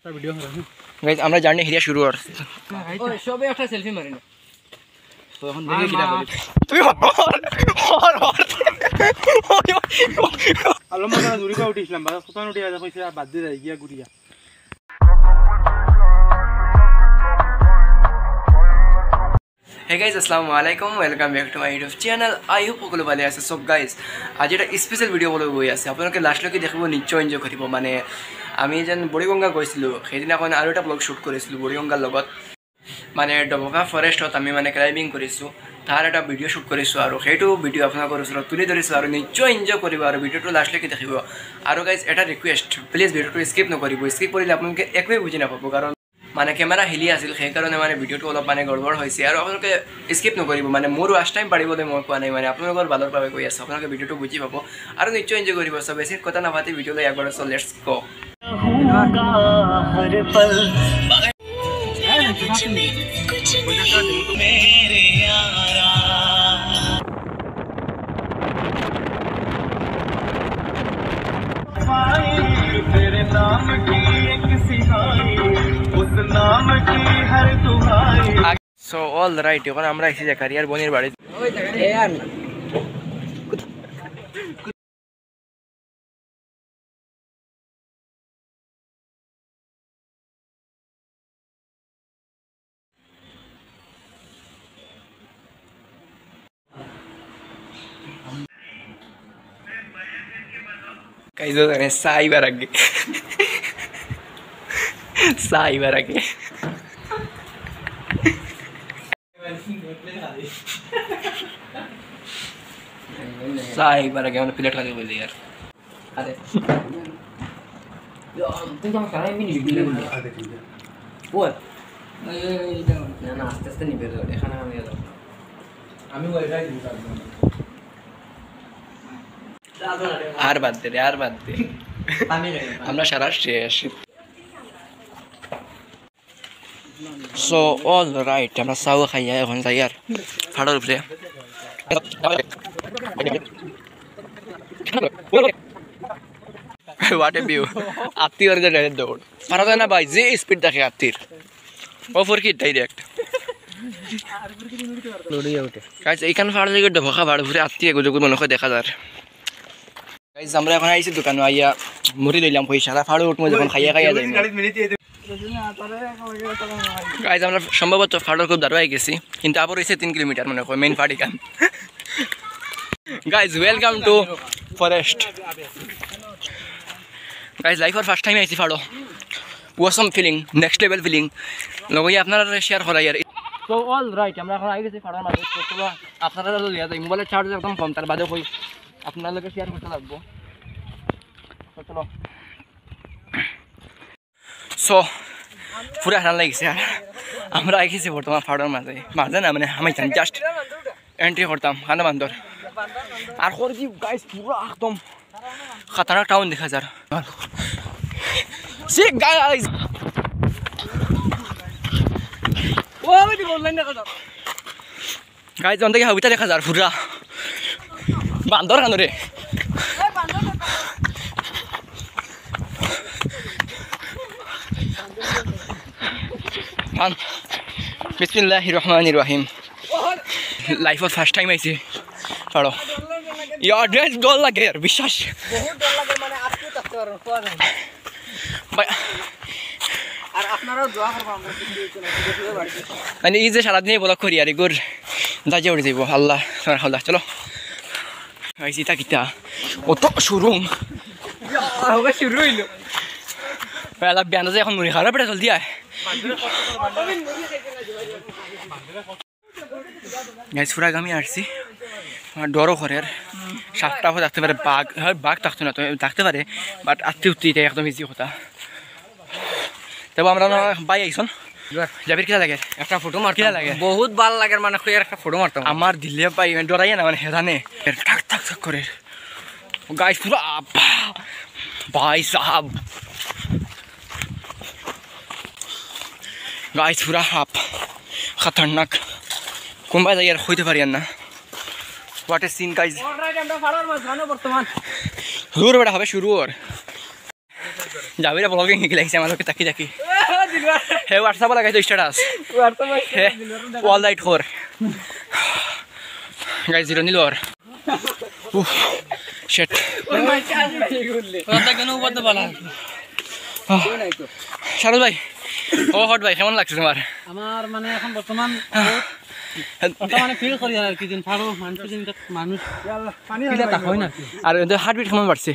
Guys আমরা journey হিরিয়া শুরু করছি ওই সবে একটা সেলফি মারি না তো এখন দেখি কিটা বলি তুই আলো মানা দূরে কা উঠিছিলাম বাস কোথাও উঠে যা কইছে বাদ দিয়ে যাই গিয়া গুড়িয়া Hey guys, Assalamualaikum. Welcome back to my YouTube channel. I hope সকলো ভালে আছে। So guys, আজি এটা স্পেশাল ভিডিও বলে গৈ আছে। আপোনালোকে লাষ্টলৈকে দেখিব, নিশ্চয় এনজয় কৰিব। মানে আমি যেন বৰিগঙ্গা গৈছিলোঁ, সেইদিনাখন আৰু এটা ব্লগ শ্বুট কৰিছিলোঁ বৰিগঙ্গাৰ লগত। মানে ডবকা ফৰেষ্টত আমি মানে ক্লাইম্বিং কৰিছোঁ, তাৰ এটা ভিডিও শ্বুট কৰিছোঁ আৰু সেইটো ভিডিও আপোনালোকৰ ওচৰত তুলি ধৰিছোঁ আৰু নিশ্চয় এনজয় কৰিব আৰু ভিডিওটো লাষ্টলৈকে দেখিব। আৰু গাইজ এটা ৰিকুৱেষ্ট, প্লিজ ভিডিওটো স্কিপ নকৰিব। স্কিপ কৰিলে আপোনালোকে একোৱেই বুজি নাপাব, কাৰণ মানে কেমেৰা হিলি আছিল, সেইকাৰণে মানে ভিডিওটো অলপ মানে গড়বড় হৈছে। আৰু আপোনালোকে স্কিপ নকৰিব, মানে মোৰ ৱাচ টাইম বাঢ়িবলৈ মই কোৱা নাই, মানে আপোনালোকৰ ভালৰ বাবে কৈ আছোঁ। আপোনালোকে ভিডিওটো বুজি পাব আৰু নিশ্চয় এনজয় কৰিব। চ' বেছি কথা নাপাতি ভিডিঅ'লৈ আগবাঢ়ো। চ' let's go. So all right, এখন আমরা এসে যাই কারিয়ার বোনের বাড়ি। ওই জায়গা এ আর না Guys, वो करें साई बार आगे, साई बार आगे। साई बार आगे हमने प्लेट खा के बोले यार। अरे यो तुम क्या कर रहे हैं? मिनी वीडियो बोल रहे वो ये ना आस्ते आस्ते नहीं बेरो এখানে আমি যাবো আমি ওই রাইড করব আর বাদ দে, আর বাদ দে, আমরা সারা শেষ। সো অল রাইট, আমরা চাও খাইয়া এখন যাই আর ফাড়ার উপরে। What a view! আত্মীয়র যে দৌড় ফারা যায় না ভাই, যে স্পিড দেখে আত্মীর ওপর কি ডাইরেক্ট গাইজ। এইখান ফাড় থেকে ডবকা ফাড় ঘুরে আত্মীয় গুজুগুজ মনে করে দেখা যায়। গাইজ আমরা এখন আইছি দোকানে, আইয়া মুড়ি লইলাম পয়সা ফাড়ে উঠবো যখন খাইয়া খাইয়া যাই। গাইজ আমরা সম্ভবত ফাড়র খুব দাঁড়াই গেছি, কিন্তু আবার হয়েছে 3 কিলোমিটার মনে হয় মেইন ফাড়ি কান। Guys welcome to forest. Guys লাইফের ফার্স্ট টাইম আইছি ফাড়ো, ওয়াসম ফিলিং, নেক্সট লেভেল ফিলিং লগই আপনারা শেয়ার করাই আর। তো অল রাইট, আমরা এখন আই গেছি ফাড়ার মাঝে। তো আপনারা লিয়া যায়, মোবাইলের চার্জ একদম কম, তার বাদে কই আপনার লগে শেয়ার করতে লাগবো। চলো। সো পুরা হারান লাগিছে আর আমরা আই গেছি বর্তমান ফাড়ার মাঝে, মাঝে না মানে আমি জাস্ট এন্ট্রি করতাম খানা বান্দর আর কি। গাইস পুরা একদম খতরনাক টাউন দেখা যায়। সি গাইস গাইজ অন থেকে হাবিতা দেখা যায় পুরা বান্দর কানরে। বিসমিল্লাহির রহমানির রহিম। লাইফত ফার্স্ট টাইম আইছি পাড়ো, ইয়ার ড্রেস ডর লাগে আর বিশ্বাস বহুত ডর লাগে, মানে আজকে থাকতে পারো কোয়া নাই। আর আপনারাও দোয়া করবা আমরা ভিডিও বাড়ি মানে এই যে সারাদিনে ব্লগ করি আর এগুর দাজে উঠে যাইব আল্লাহ আল্লাহ। চলো আইছি তা কিতা অত শোরুম হবে শুরু হইলো। পেলা ব্যান্ড যে এখন মুড়ি খাওয়ার পেটে জলদি আয়। গাইজ পুরা আমি আসছি, আমার ডরও করে আর 7টা থাকতে পারে বাঘ, হ্যাঁ বাঘ থাকতো না তো থাকতে পারে, বাট আত্মীয় উত্তি একদম ইজি কথা। তবে আমরা বাই আইসন যাবির কিনা লাগে একটা ফটো মার, কিনা লাগে বহুত ভাল লাগে, মানে কই একটা ফটো মারতাম আমার দিলে পাই ডরাই না, মানে হেরানে ঠাক ঠাক ঠাক করে। গাইজ পুরা ভাই সাহাব, গাইজ পুরা হাপ খতরনাক, কোনবাই যাই আর হইতে পারি না। What a scene guys. Alright আমরা ফাড়ার মাঝখানে বর্তমান শুরু বেটা হবে শুরু ওর। যাবিরা ব্লগিং শিকি লাগিছে আমাকে তাকি তাকি হে হোয়াটসঅ্যাপ লাগাইছো status hey all right for guys zero nil আর শিট কথা কেন বলতে পারলাম শারুল ভাই ও হট ভাই কেমন লাগছে তোমার আমার মানে এখন বর্তমান মানে ফিল করি আর কি দিন ফাড়ো মানুষ পানি হয় না আর হার্টবিট কেমন বাড়ছে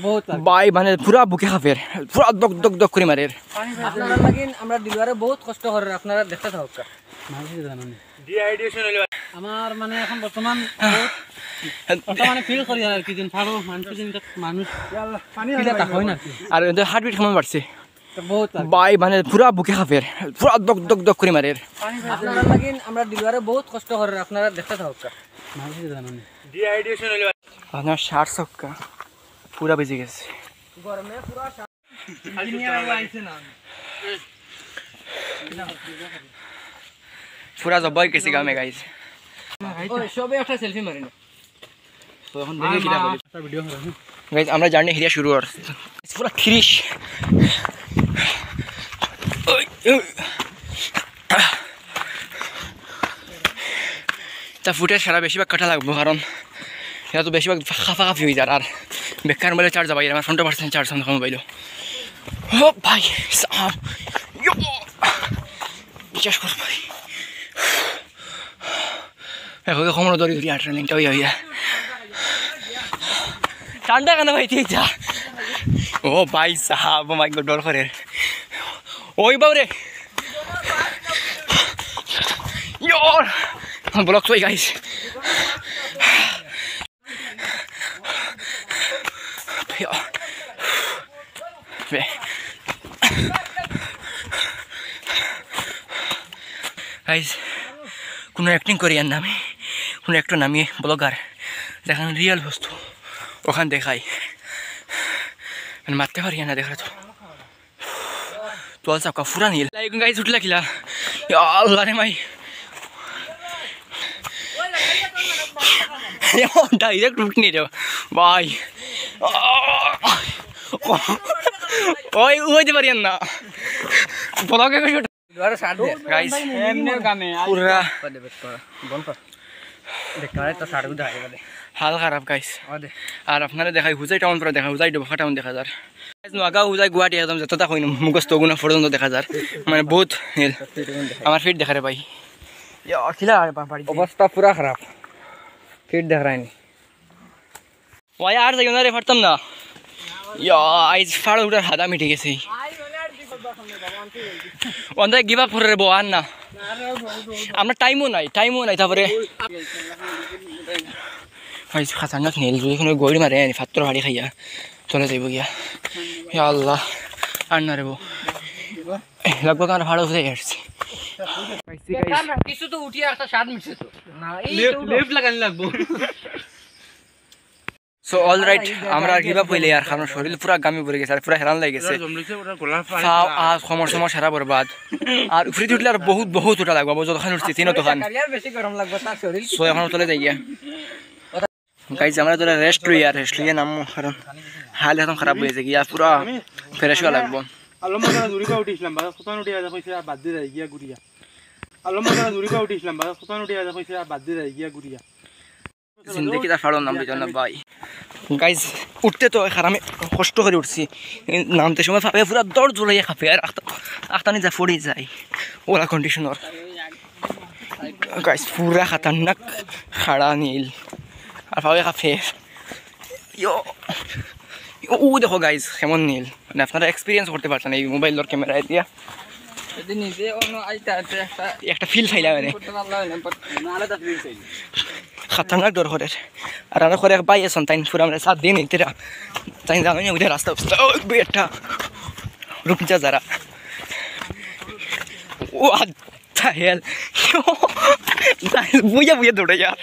বহুত ভাই মানে পুরা বুকে খাফের পুরা দক দক দক করে মারে আপনারা লাগিন আমরা দিলওয়ারে বহুত কষ্ট করে আপনারা দেখতে থাকুক মানুষ জানেন ডিহাইড্রেশন হইলো আমার মানে এখন বর্তমান মানে ফিল করি আর কি দিন ফাড়ো মানুষ পানি হয় না আর হার্টবিট কেমন বাড়ছে বহুত ভাই মানে পুরা বুকে খাফের পুরা দক দক দক করে মারে আপনারা লাগিন আমরা দিলওয়ারে বহুত কষ্ট করে আপনারা দেখতে থাকুক মানুষ জানেন ডিহাইড্রেশন হইলো আপনার 60 সক্কা পুরা বেজে গেছে গরমে পুরা পুরা জবাই গেছে গামে গাইস ওই সবে একটা সেলফি মারিনো তো এখন দেখি কিটা বলি একটা ভিডিও করে গাইস আমরা জার্নি হিরিয়া শুরু করছি পুরা খিরিশ তা ফুটেজ সারা বেশিরভাগ কাটা লাগবো কারণ এটা তো বেশিরভাগ খাফাখাফি হয়ে যায় আর বেকার মোবাইলে চার্জ যাবাই আমার 50% চার্জ আমার মোবাইল ও ভাই বিশ্বাস কর ভাই এখন কমর ধরি ধরি আট রানিংটা হইয়া ঠান্ডা কেন ভাই ঠিক যা ও ভাই সাহাব মাই গড ডর করে ওই বাবরে ইয়োর ব্লক তো গাইস গাইস কোনো অ্যাক্টিং করি আর নামে কোনো একটা নামিয়ে ব্লগার দেখান রিয়েল বস্তু ওখান দেখাই মানে মারতে পারি না দেখা তো তোল সাকা ফুরা নীল গাইস উঠলা কিলা আল্লাহ রে মাই ডাইরেক্ট উঠনি রে ভাই ওই উইতে পারি না ব্লগে দিলওয়ারে শাট দে গাইস এমনি গামে পুরা পদে বেট কর বল কর দেখারে তো শাট গুদা আইবা দে হাল খারাপ গাইস ওদে আর আপনারা দেখাই হুজাই টাউন পরে দেখা হুজাই ডোবাকা টাউন দেখা যার নাগা হুজাই গুয়াহাটি একদম যতটা হইন মুখস্থ গুণা পর্যন্ত দেখা যার মানে বহুত নীল আমার ফিট দেখা রে ভাই খিলা অবস্থা পুরা খারাপ ফিট দেখ রাইনি ওই আর যাই না রে পারতাম না আইজ ফাড় উঠার হাদা মিটে গেছে অন্ধ গিভ আপ করে রে বো আর না আমরা টাইমও নাই তারপরে খাতারনাক নীল যদি কোনো গড়ি মারে আনি ফাত্তর ভাড়ি খাইয়া চলে যাইব গিয়া আল্লাহ আর না রে বো লাগবো কারণ ভাড়া উঠে আসছি কিছু তো উঠিয়ে একটা শাট মিটছে তো না এই লেফট লাগানি লাগবো সো অল রাইট আমরা আর গিভ আপ হইলে আর কারণ শরীর পুরা গামি পড়ে গেছে আর পুরা হেরান লাগে গেছে সময় সারা বরবাদ আর উপরে উঠলে আর বহুত ওটা লাগবো যতখান উঠছি তিন তখন বেশি গরম লাগবে তার শরীর সো এখন চলে যাই গিয়া গাইজ আমরা তোরা রেস্ট লইয়া নামো কারণ হাল এখন খারাপ হয়েছে গিয়া পুরা ফ্রেশ হওয়া লাগবো আলমরা দূরিকা উঠিছিলাম বাজার কোথাও উঠে আজা কইছে বাদ দিয়ে যাই গিয়া গুড়িয়া আলমরা দূরিকা উঠিছিলাম বাজার কোথাও উঠে আজা কইছে বাদ দিয়ে যাই গিয়া গুড়িয়া জিন্দগি তার ফাড়ো নাম দিত না ভাই গাইজ উঠতে তো খারামে কষ্ট করে উঠছি নামতে সময় ভাবে পুরা দৌড় জোড়াইয়া খাপে আর আখতানি যা পড়ে যায় ওলা কন্ডিশনার গাইজ পুরা খাতারনাক খাড়া নীল আর ভাবে খাপে ও দেখো গাইজ কেমন নীল মানে আপনারা এক্সপিরিয়েন্স করতে পারছেন এই মোবাইলের ক্যামেরা দিয়া নিজে অন্য আইতা একটা ফিল চাইলা মানে আলাদা ফিল চাই খাতারনাক ডর করে আর আমরা করে পাই আছেন তাই পুরো আমরা 7 দিন ইতেরা তাই জানো না ওই রাস্তা বেটা রুক যা যারা ও আচ্ছা হেল বুয়া দৌড়ে যার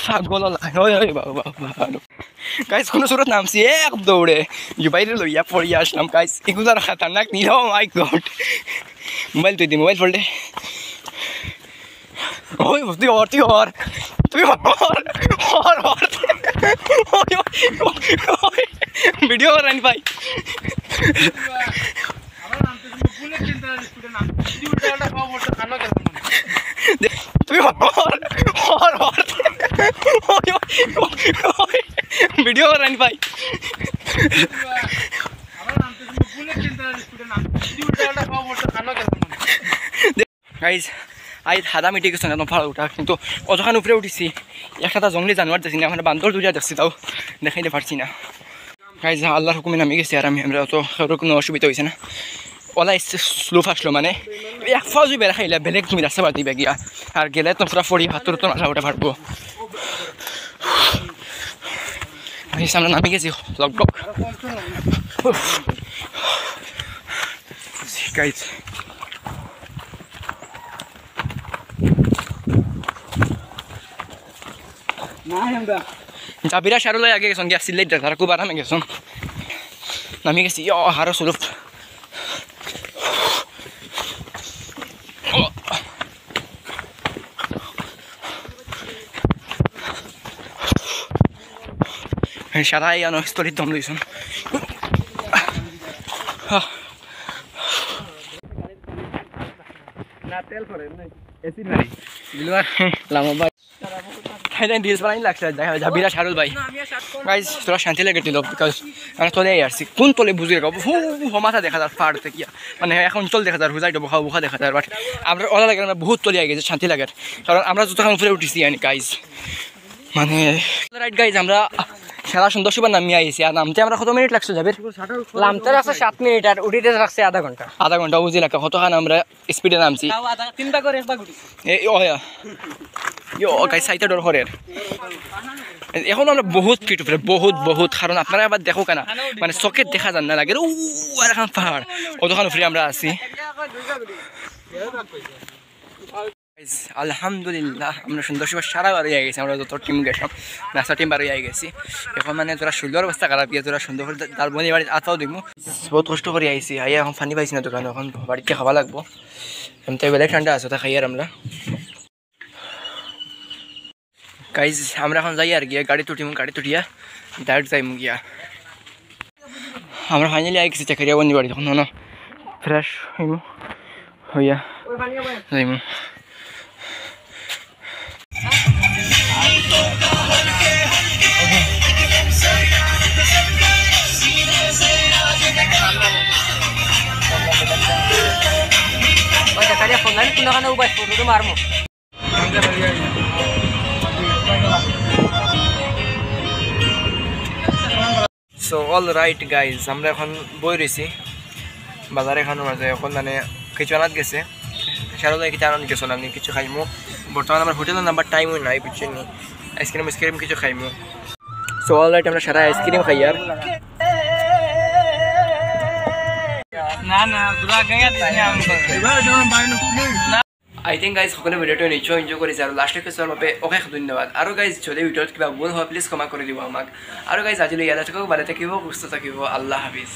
পাগল ওই বাবা গাইস কোন সুরত নামছি এক দৌড়ে বাইরে লইয়া পড়িয়া আসলাম গাইস এগুলার খাতারনাক নিল মাই গড মোবাইল মোবাইল ফোল্ডে ওই তুই ভিডিও করেন ভাই তুমি ভিডিও করেন ভাই গাইজ আই হাদা মিটে গেছে না ভালো উঠা কিন্তু অতখান উপরে উঠেছি একটা জঙ্গলি জানোয়ার দেখছি না আমার বান্দর দুইটা দেখছি তাও দেখাইতে পারছি না গাইজ আল্লাহর হুকুমে নামে গেছি আর আমরা অত কোনো অসুবিধা হয়েছে না ওলা স্লো আসলো মানে এক ফাউজি বেড়া খাইলে বেলেগ তুমি রাস্তা পার দিবে গিয়া আর গেলে তো পুরা ফড়ি হাতের তো মাথা উঠে পারবো আমরা নামে গেছি লগডক গাইজ জাবিরা সারুলাই আগে গেছেন গিয়া সিলেট তারা খুব আরামে গেছেন নামি গেছি হারো স্বরূপ সারাই স্থলিত দম লইছেন তোরা শান্তি লাগে দিল বিকজ আমরা তলে আসছি কোন তলে বুঝি মাথা দেখা যায় ফাড় থেকে মানে এখন চল দেখা যায় হুজাই বোখা বোখা দেখা যায় বাট আমরা ওলা লাগে আমরা বহুত তলে গেছে শান্তি লাগে কারণ আমরা যতক্ষণ উপরে উঠেছি গাইজ মানে রাইট গাইজ আমরা খেলা সুন্দর সুন্দর নামিয়ে আইছি আর নামতে আমরা কত মিনিট লাগছে যাবে নামতে রাখছে 7 মিনিট আর উঠিতে রাখছে আধা ঘন্টা বুঝি লাগে কতখান আমরা স্পিডে নামছি তিনটা করে একবার গুটি গাইজ সাইটা ডর হরের এখন আমরা বহুত ফিট উপরে বহুত কারণ আপনারা আবার দেখো কেনা মানে চোখে দেখা যান না লাগে আর এখন পাহাড় অতখান উপরে আমরা আছি আলহামদুলিল্লাহ আমরা সুন্দর সুন্দর সারা বার হয়ে গেছি আমরা যত টিম গেছিলাম নাস্তা টিম বার হয়ে গেছি এখন মানে তোরা সুন্দর অবস্থা খারাপ গিয়ে তোরা সুন্দর করে তার বোনের বাড়ি আতাও দিব বহুত কষ্ট করে আইসি আইয়া এখন পানি পাইছি না দোকানে এখন বাড়িতে খাওয়া লাগবো এমনি বেলেগ ঠান্ডা আছে তা খাইয়ার আমরা গাইজ আমরা এখন যাই আর গিয়া গাড়ি তুটিয়া ডাইরেক্ট যাইমু গিয়া আমরা ফাইনালি আই গেছি চাকরিয়া বন্দি বাড়ি তখন না ফ্রেশ হইমু হইয়া যাইমু সো অল রাইট গাইজ আমরা এখন বই রয়েছি বাজারে খানো মাঝে এখন মানে কিছু আনাত গেছে সারা কিছু আনাত গেছো আমি কিছু খাইমু বর্তমানে আমার হোটেলের নাম্বার টাইমও নাই বুঝছেন নি আইসক্রিম কিছু খাইমু সো অল রাইট আমরা সারা আইসক্রিম খাই আর I think guys সকলে ভিডিওটো নিশ্চয় এনজয় কৰিছে আৰু লাষ্টলৈকে চোৱাৰ বাবে অশেষ ধন্যবাদ আৰু গাইজ যদি ভিডিঅ'ত কিবা ভুল হয় প্লিজ ক্ষমা কৰি দিব আমাক আৰু গাইজ আজিলৈ ইয়াতে থাকক ভালে থাকিব সুস্থ থাকিব আল্লাহ হাফিজ